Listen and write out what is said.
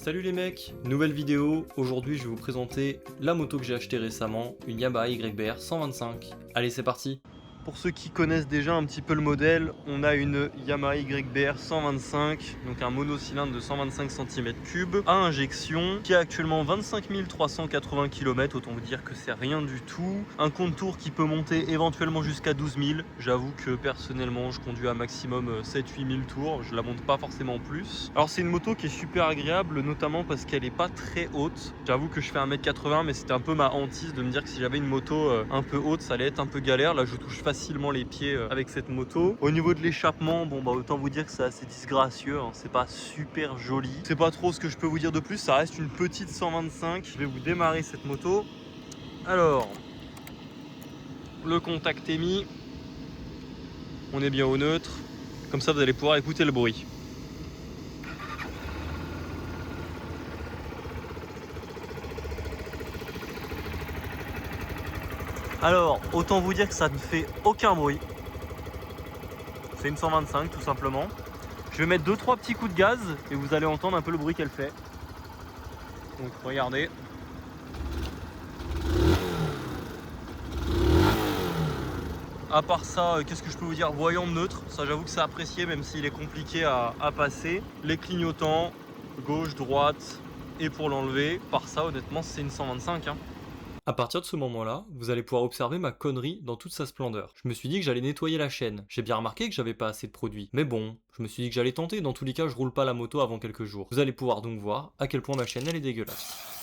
Salut les mecs, nouvelle vidéo. Aujourd'hui je vais vous présenter la moto que j'ai achetée récemment, une Yamaha YBR 125. Allez, c'est parti. Pour ceux qui connaissent déjà un petit peu le modèle, on a une Yamaha YBR 125, donc un monocylindre de 125 cm3 à injection, qui a actuellement 25 380 km, autant vous dire que c'est rien du tout. Un compte tour qui peut monter éventuellement jusqu'à 12 000. J'avoue que personnellement je conduis à maximum 7-8 000 tours, je la monte pas forcément plus. Alors c'est une moto qui est super agréable, notamment parce qu'elle est pas très haute. J'avoue que je fais 1m80, mais c'était un peu ma hantise de me dire que si j'avais une moto un peu haute, ça allait être un peu galère. Là je touche facilement les pieds avec cette moto. Au niveau de l'échappement, bon bah autant vous dire que c'est assez disgracieux, hein. C'est pas super joli. C'est pas trop ce que je peux vous dire de plus, ça reste une petite 125. Je vais vous démarrer cette moto. Alors, le contact est mis. On est bien au neutre. Comme ça vous allez pouvoir écouter le bruit. Alors, autant vous dire que ça ne fait aucun bruit. C'est une 125 tout simplement. Je vais mettre 2-3 petits coups de gaz et vous allez entendre un peu le bruit qu'elle fait. Donc regardez. À part ça, qu'est-ce que je peux vous dire? Voyant neutre, ça j'avoue que c'est apprécié même s'il est compliqué à passer. Les clignotants, gauche, droite et pour l'enlever. Par ça honnêtement c'est une 125 hein. À partir de ce moment-là, vous allez pouvoir observer ma connerie dans toute sa splendeur. Je me suis dit que j'allais nettoyer la chaîne. J'ai bien remarqué que j'avais pas assez de produits. Mais bon, je me suis dit que j'allais tenter. Dans tous les cas, je roule pas la moto avant quelques jours. Vous allez pouvoir donc voir à quel point ma chaîne elle est dégueulasse.